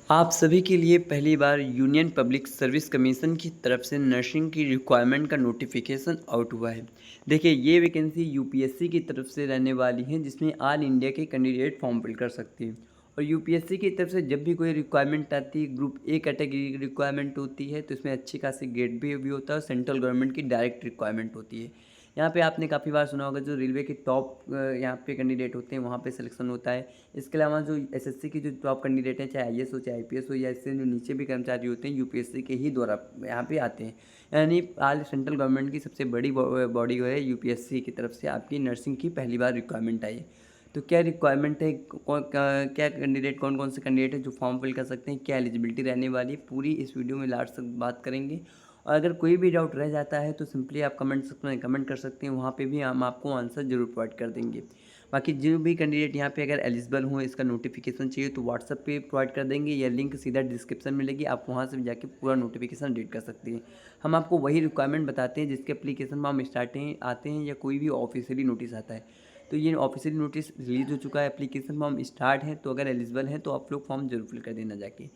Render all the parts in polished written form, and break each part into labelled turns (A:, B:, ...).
A: आप सभी के लिए पहली बार यूनियन पब्लिक सर्विस कमीशन की तरफ से नर्सिंग की रिक्वायरमेंट का नोटिफिकेशन आउट हुआ है। देखिए, ये वैकेंसी यूपीएससी की तरफ से रहने वाली है, जिसमें ऑल इंडिया के कैंडिडेट फॉर्म फिल कर सकते हैं। और यूपीएससी की तरफ से जब भी कोई रिक्वायरमेंट आती है, ग्रुप ए कैटेगरी की रिक्वायरमेंट होती है, तो इसमें अच्छी खासी ग्रेड भी होता है और सेंट्रल गवर्नमेंट की डायरेक्ट रिक्वायरमेंट होती है। यहाँ पे आपने काफ़ी बार सुना होगा, जो रेलवे के टॉप यहाँ पे कैंडिडेट होते हैं वहाँ पे सिलेक्शन होता है। इसके अलावा जो एसएससी की जो टॉप कैंडिडेट हैं, चाहे आईएएस हो चाहे आईपीएस हो, या इससे जो नीचे भी कर्मचारी होते हैं, यूपीएससी के ही द्वारा यहाँ पे आते हैं। यानी आज सेंट्रल गवर्नमेंट की सबसे बड़ी बॉडी है यूपीएससी की तरफ से आपकी नर्सिंग की पहली बार रिक्वायरमेंट आई है। तो क्या रिक्वायरमेंट है, क्या कैंडिडेट, कौन कौन से कैंडिडेट है जो फॉर्म फिल कर सकते हैं, क्या एलिजिबिलिटी रहने वाली है, पूरी इस वीडियो में लास्ट तक बात करेंगे। और अगर कोई भी डाउट रह जाता है तो सिंपली आप कमेंट सेक्शन में कमेंट कर सकते हैं, वहाँ पे भी हम आपको आंसर ज़रूर प्रोवाइड कर देंगे। बाकी जो भी कैंडिडेट यहाँ पे अगर एलिजिबल हों, इसका नोटिफिकेशन चाहिए तो व्हाट्सएप पे प्रोवाइड कर देंगे, या लिंक सीधा डिस्क्रिप्शन में मिलेगी, आप वहाँ से जाके पूरा नोटिफिकेशन रीड कर सकते हैं। हम आपको वही रिक्वायरमेंट बताते हैं जिसके एप्लीकेशन फॉर्म स्टार्टिंग आते हैं या कोई भी ऑफिशियली नोटिस आता है। तो ये ऑफिशियली नोटिस रिलीज हो चुका है, एप्लीकेशन फॉर्म स्टार्ट है, तो अगर एलिजिबल हैं तो आप लोग फॉर्म जरूर फिल कर देना जाके।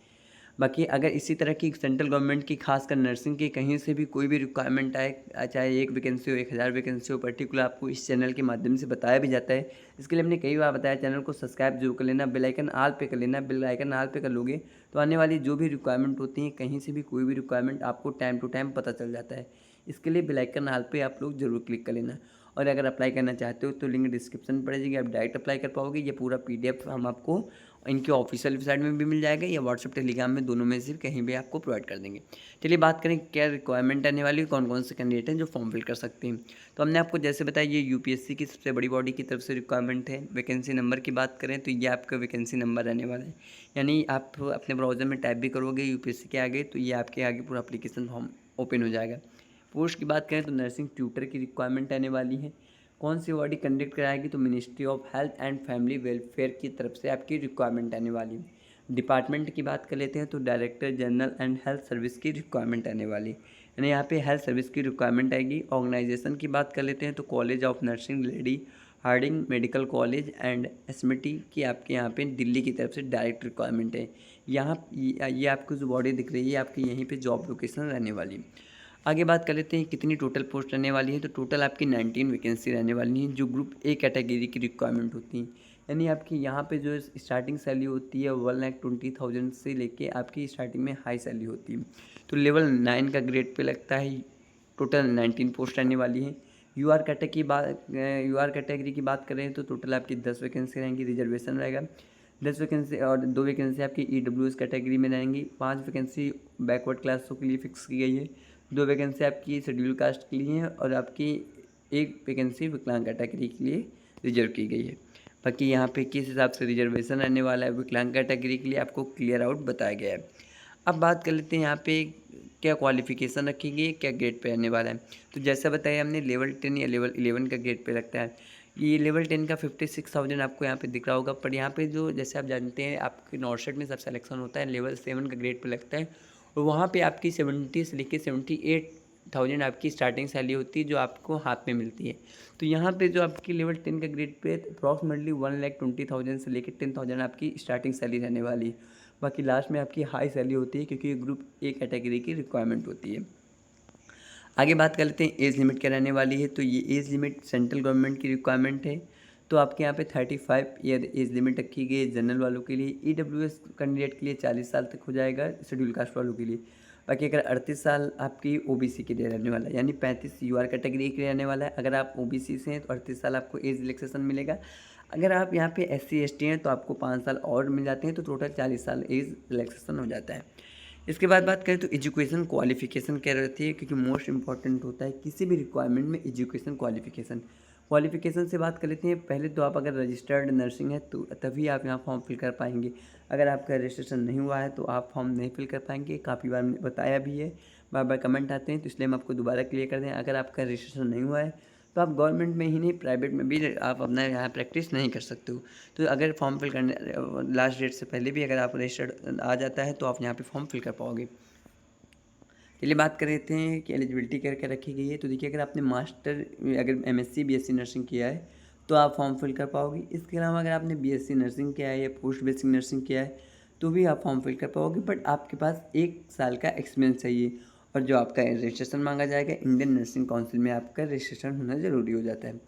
A: बाकी अगर इसी तरह की सेंट्रल गवर्नमेंट की खासकर नर्सिंग की कहीं से भी कोई भी रिक्वायरमेंट आए, चाहे एक वैकेंसी हो 1000 वैकेंसी हो, पर्टिकुलर आपको इस चैनल के माध्यम से बताया भी जाता है। इसके लिए हमने कई बार बताया, चैनल को सब्सक्राइब जरूर कर लेना, बेल आइकन ऑल पे कर लेना। बेल आइकन ऑल पे कर लोगे तो आने वाली जो भी रिक्वायरमेंट होती हैं, कहीं से भी कोई भी रिक्वायरमेंट आपको टाइम टू टाइम पता चल जाता है। इसके लिए बेल आइकन ऑल पे आप लोग जरूर क्लिक कर लेना। और अगर अप्लाई करना चाहते हो तो लिंक डिस्क्रिप्शन में पड़ जाएगी, आप डायरेक्ट अप्लाई कर पाओगे। ये पूरा पीडीएफ हम आपको इनकी ऑफिशियल वेबसाइट में भी मिल जाएगा, या व्हाट्सएप टेलीग्राम में, दोनों में से कहीं भी आपको प्रोवाइड कर देंगे। चलिए बात करें क्या रिक्वायरमेंट आने वाली है, कौन कौन से कैंडिडेट हैं जो फॉर्म फिल कर सकते हैं। तो हमने आपको जैसे बताया, ये यूपीएससी की सबसे बड़ी बॉडी की तरफ से रिक्वायरमेंट है। वैकेंसी नंबर की बात करें तो ये आपका वैकेंसी नंबर रहने वाला है, यानी आप अपने ब्राउज़र में टाइप भी करोगे यूपीएससी के आगे तो ये आपके आगे पूरा एप्लीकेशन फॉर्म ओपन हो जाएगा। पोस्ट की बात करें तो नर्सिंग ट्यूटर की रिक्वायरमेंट आने वाली है। कौन सी बॉडी कंडक्ट कराएगी, तो ministry of health and family welfare की तरफ से आपकी रिक्वायरमेंट आने वाली है। डिपार्टमेंट की बात कर लेते हैं तो director general and health service की रिक्वायरमेंट आने वाली, यानी यहाँ पे हेल्थ सर्विस की रिक्वायरमेंट आएगी। ऑर्गेनाइजेशन की बात कर लेते हैं तो college of nursing Lady Hardinge medical college and SMT की आपके यहाँ पे दिल्ली की तरफ से डायरेक्ट रिक्वायरमेंट है। यहाँ ये आपको जो बॉडी दिख रही है आपकी यहीं पे जॉब लोकेशन रहने वाली है। आगे बात कर लेते हैं कितनी टोटल पोस्ट रहने वाली है, तो टोटल आपकी 19 वैकेंसी रहने वाली हैं, जो ग्रुप ए कैटेगरी की रिक्वायरमेंट होती हैं। यानी आपकी यहाँ पे जो स्टार्टिंग सैलरी होती है 1,20,000 से लेके आपकी स्टार्टिंग में हाई सैलरी होती है। तो लेवल 9 का ग्रेड पे लगता है। टोटल 19 पोस्ट रहने वाली है। यूआर कैटेगरी की बात करें तो टोटल आपकी 10 वैकेंसी रहेंगी, रिजर्वेशन रहेगा 10 वैकेंसी, और 2 वैकेंसी आपकी ईडब्ल्यूएस कैटेगरी में रहेंगी। 5 वैकेंसी बैकवर्ड क्लासों के लिए फिक्स की गई है। 2 वैकेंसी आपकी शेड्यूल कास्ट के लिए है, और आपकी 1 वैकेंसी विकलांग कैटेगरी के लिए रिजर्व की गई है। बाकी यहाँ पे किस हिसाब से रिजर्वेशन रहने वाला है विकलांग कैटेगरी के लिए आपको क्लियर आउट बताया गया है। अब बात कर लेते हैं यहाँ पे क्या क्वालिफिकेशन रखी गई है, क्या ग्रेड पे आने वाला है। तो जैसा बताया हमने, लेवल 10 या लेवल 11 का ग्रेड पे लगता है। ये लेवल 10 का 56,000 आपको यहाँ पे दिख रहा होगा, पर यहाँ पे जो जैसे आप जानते हैं आपके नॉर्थ में सब सेलेक्शन होता है, लेवल 7 का ग्रेड पे लगता है, और वहाँ पे आपकी 70 से लेकर 78,000 आपकी स्टार्टिंग सैलरी होती है, जो आपको हाथ में मिलती है। तो यहाँ पे जो आपकी लेवल 10 का ग्रेड पे अप्रॉक्सीमेटली 1,20,000 से लेकर 10,000 आपकी स्टार्टिंग सैलरी रहने वाली है। बाकी लास्ट में आपकी हाई सैलरी होती है, क्योंकि ये ग्रुप ए कैटेगरी की रिक्वायरमेंट होती है। आगे बात कर लेते हैं एज लिमिट क्या रहने वाली है। तो ये एज लिमिट सेंट्रल गवर्नमेंट की रिक्वायरमेंट है, तो आपके यहाँ पे 35 ईयर एज लिमिट रखी गई है जनरल वालों के लिए। ईडब्ल्यूएस कैंडिडेट के लिए 40 साल तक हो जाएगा, शेड्यूल कास्ट वालों के लिए। बाकी अगर 38 साल आपकी ओबीसी के लिए रहने वाला है, यानी 35 यूआर कैटेगरी के लिए रहने वाला है। अगर आप ओबीसी से हैं तो 38 साल आपको एज रिलैक्सेशन मिलेगा। अगर आप यहाँ पे एससी एसटी हैं तो आपको 5 साल और मिल जाते हैं, तो टोटल 40 साल एज रिलैक्सेशन हो जाता है। इसके बाद बात करें तो एजुकेशन क्वालिफिकेशन क्या रहती है, क्योंकि मोस्ट इंपॉर्टेंट होता है किसी भी रिक्वायरमेंट में एजुकेशन क्वालिफिकेशन। क्वालिफिकेशन से बात कर लेते हैं। पहले तो आप अगर रजिस्टर्ड नर्सिंग है तो तभी आप यहाँ फॉर्म फिल कर पाएंगे। अगर आपका रजिस्ट्रेशन नहीं हुआ है तो आप फॉर्म नहीं फिल कर पाएंगे। काफ़ी बार मैंने बताया भी है, बार बार कमेंट आते हैं, तो इसलिए हम आपको दोबारा क्लियर कर दें। अगर आपका रजिस्ट्रेशन नहीं हुआ है तो आप गवर्नमेंट में ही नहीं, प्राइवेट में भी आप अपना यहाँ प्रैक्टिस नहीं कर सकते हो। तो अगर फॉर्म फिल करने लास्ट डेट से पहले भी अगर आप रजिस्टर्ड आ जाता है तो आप यहाँ पे फॉर्म फिल कर पाओगे। चलिए बात कर लेते हैं कि एलिजिबिलिटी क्या क्या रखी गई है। तो देखिए, अगर आपने मास्टर, अगर एमएससी बीएससी नर्सिंग किया है तो आप फॉर्म फिल कर पाओगे। इसके अलावा अगर आपने बीएससी नर्सिंग किया है या पोस्ट बेसिक नर्सिंग किया है तो भी आप फॉर्म फिल कर पाओगे, बट आपके पास 1 साल का एक्सपीरियंस चाहिए। और जो आपका रजिस्ट्रेशन मांगा जाएगा, इंडियन नर्सिंग काउंसिल में आपका रजिस्ट्रेशन होना ज़रूरी हो जाता है।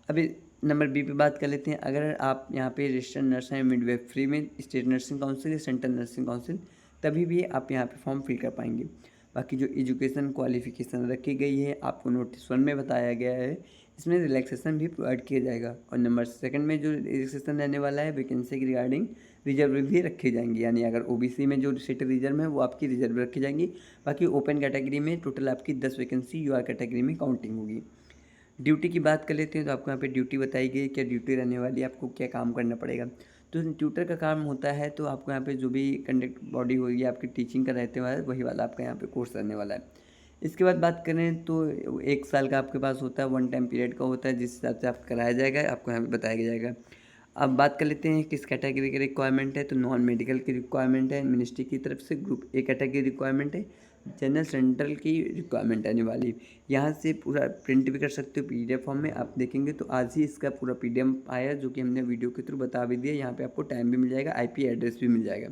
A: अभी नंबर बी पे बात कर लेते हैं। अगर आप यहाँ पे रजिस्टर्ड नर्स हैं मिडवाइफरी में स्टेट नर्सिंग काउंसिल या सेंट्रल नर्सिंग काउंसिल, तभी भी आप यहाँ पे फॉर्म फिल कर पाएंगे। बाकी जो एजुकेशन क्वालिफिकेशन रखी गई है आपको नोटिस 1 में बताया गया है, इसमें रिलैक्सेशन भी प्रोवाइड किया जाएगा। और नंबर सेकंड में जो रिलैक्सेशन रहने वाला है वैकेंसी के रिगार्डिंग रिजर्व भी रखे जाएंगे, यानी अगर ओबीसी में जो सीटें रिजर्व है वो आपकी रिजर्व रखी जाएंगी। बाकी ओपन कैटेगरी में टोटल आपकी 10 वैकेंसी यूआर कैटेगरी में काउंटिंग होगी। ड्यूटी की बात कर लेते हैं तो आपको यहाँ पे ड्यूटी बताई गई है, क्या ड्यूटी रहने वाली है, आपको क्या काम करना पड़ेगा। तो ट्यूटर का काम होता है, तो आपको यहाँ पे जो भी कंडक्ट बॉडी होगी आपकी टीचिंग का रहते हुआ वही वाला आपका यहाँ पे कोर्स रहने वाला है। इसके बाद बात करें तो 1 साल का आपके पास होता है, 1 टाइम पीरियड का होता है, जिस हिसाब से आपको कराया जाएगा आपको यहाँ पे बताया जाएगा। अब बात कर लेते हैं किस कैटेगरी की रिक्वायरमेंट है, तो नॉन मेडिकल की रिक्वायरमेंट है मिनिस्ट्री की तरफ से, ग्रुप ए कैटेगरी रिक्वायरमेंट है, जनरल सेंट्रल की रिक्वायरमेंट आने वाली। यहाँ से पूरा प्रिंट भी कर सकते हो पीडीएफ फॉर्म में, आप देखेंगे तो आज ही इसका पूरा पीडीएफ आया जो कि हमने वीडियो के थ्रू बता भी दिया। यहाँ पे आपको टाइम भी मिल जाएगा, आईपी एड्रेस भी मिल जाएगा।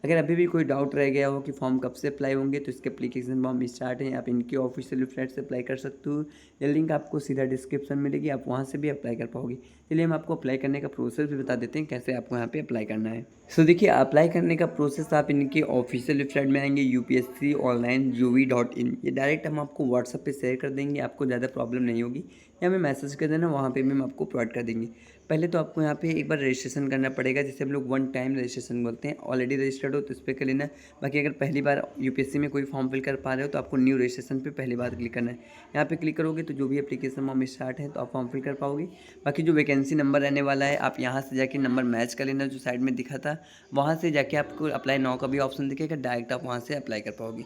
A: अगर अभी भी कोई डाउट रह गया हो कि फॉर्म कब से अप्लाई होंगे, तो इसके एप्लीकेशन फॉर्म स्टार्ट है, आप इनकी ऑफिशियल वेबसाइट से अप्लाई कर सकते हो। ये लिंक आपको सीधा डिस्क्रिप्शन में मिलेगी, आप वहाँ से भी अप्लाई कर पाओगे। चलिए हम आपको अप्लाई करने का प्रोसेस भी बता देते हैं कैसे आपको यहाँ पे अप्लाई करना है। सो देखिए, अप्लाई करने का प्रोसेस आप इनकी ऑफिशियल वेबसाइट में आएंगे upsconline.gov.in, ये डायरेक्ट हम आपको व्हाट्सअप पे शेयर कर देंगे, आपको ज़्यादा प्रॉब्लम नहीं होगी, या हमें मैसेज कर देना, वहाँ पे भी हम आपको प्रोवाइड कर देंगे। पहले तो आपको यहाँ पे एक बार रजिस्ट्रेशन करना पड़ेगा, जिसे हम लोग 1 टाइम रजिस्ट्रेशन बोलते हैं। ऑलरेडी रजिस्टर्ड हो तो इस पर कर लेना। बाकी अगर पहली बार यूपीएससी में कोई फॉर्म फिल कर पा रहे हो तो आपको न्यू रजिस्ट्रेशन पे पहली बार क्लिक करना है। यहाँ पे क्लिक करोगे तो जो भी एप्लीकेशन फॉर्म स्टार्ट है तो आप फॉर्म फिल कर पाओगे। बाकी जो वैकेंसी नंबर रहने वाला है आप यहाँ से जाके नंबर मैच कर लेना, जो साइड में दिखा था वहाँ से जाके आपको अप्लाई नाउ का भी ऑप्शन दिखेगा, डायरेक्ट आप वहाँ से अप्लाई कर पाओगे।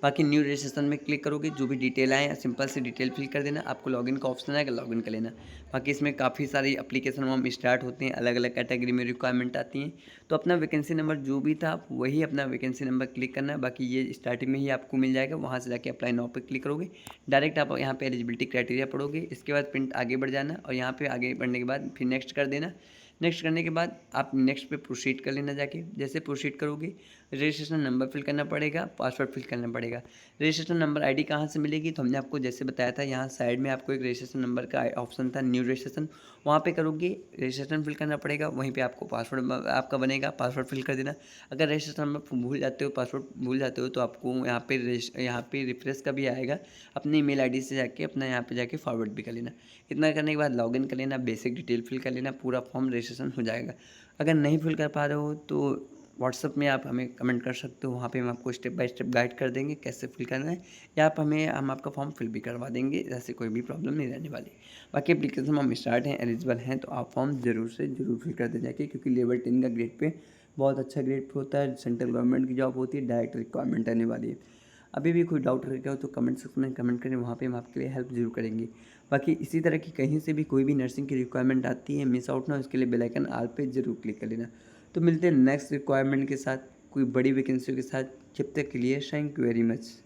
A: बाकी न्यू रजिस्ट्रेशन में क्लिक करोगे, जो भी डिटेल आए सिंपल से डिटेल फिल कर देना, आपको लॉगिन का ऑप्शन आएगा, लॉगिन कर लेना। बाकी इसमें काफ़ी सारी एप्लीकेशन फॉर्म स्टार्ट होते हैं, अलग अलग कैटेगरी में रिक्वायरमेंट आती हैं। तो अपना वैकेंसी नंबर जो भी था आप वही अपना वैकेंसी नंबर क्लिक करना है। बाकी ये स्टार्टिंग में ही आपको मिल जाएगा, वहाँ से जाके अप्लाई नाउ पे क्लिक करोगे, डायरेक्ट आप यहाँ पे एलिजिबिलिटी क्राइटेरिया पढ़ोगे। इसके बाद प्रिंट आगे बढ़ जाना और यहाँ पे आगे बढ़ने के बाद फिर नेक्स्ट कर देना। नेक्स्ट करने के बाद आप नेक्स्ट पे प्रोसीड कर लेना जाके। जैसे प्रोसीड करोगे रजिस्ट्रेशन नंबर फिल करना पड़ेगा, पासवर्ड फिल करना पड़ेगा। रजिस्ट्रेशन नंबर आईडी कहाँ से मिलेगी, तो हमने आपको जैसे बताया था, यहाँ साइड में आपको एक रजिस्ट्रेशन नंबर का ऑप्शन था न्यू रजिस्ट्रेशन, वहाँ पे करोगे रजिस्ट्रेशन फिल करना पड़ेगा, वहीं पे आपको पासवर्ड आपका बनेगा, पासवर्ड फिल कर देना। अगर रजिस्ट्रेशन नंबर भूल जाते हो, पासवर्ड भूल जाते हो, तो आपको यहाँ पे रिफ्रेश का भी आएगा, अपनी ईमेल आईडी से जाके अपना यहाँ पे जाके फॉरवर्ड भी कर लेना। इतना करने के बाद लॉगिन कर लेना, बेसिक डिटेल फिल कर लेना, पूरा फॉर्म रजिस्ट्रेशन हो जाएगा। अगर नहीं फिल कर पा रहे हो तो व्हाट्सअप में आप हमें कमेंट कर सकते हो, वहाँ पे हम आपको स्टेप बाय स्टेप गाइड कर देंगे कैसे फिल करना है, या हम आपका फॉर्म फिल भी करवा देंगे, ऐसे कोई भी प्रॉब्लम नहीं रहने वाली। बाकी एप्लीकेशन फॉर्म स्टार्ट हैं, एलिजिबल हैं तो आप फॉर्म ज़रूर से ज़रूर फिल कर देना, क्योंकि लेवल 10 का ग्रेड पे बहुत अच्छा ग्रेड पे होता है, सेंट्रल गवर्नमेंट की जॉब होती है, डायरेक्ट रिक्वायरमेंट आने वाली है। अभी भी कोई डाउट रह गया हो तो कमेंट सेक्शन में कमेंट करें, वहाँ पे हम आपके लिए हेल्प ज़रूर करेंगे। बाकी इसी तरह की कहीं से भी कोई भी नर्सिंग की रिक्वायरमेंट आती है, मिस आउट ना हो इसके लिए बेल आइकन ऑल पे ज़रूर क्लिक कर लेना। तो मिलते हैं नेक्स्ट रिक्वायरमेंट के साथ, कोई बड़ी वैकेंसी के साथ। जब तक के लिए थैंक यू वेरी मच।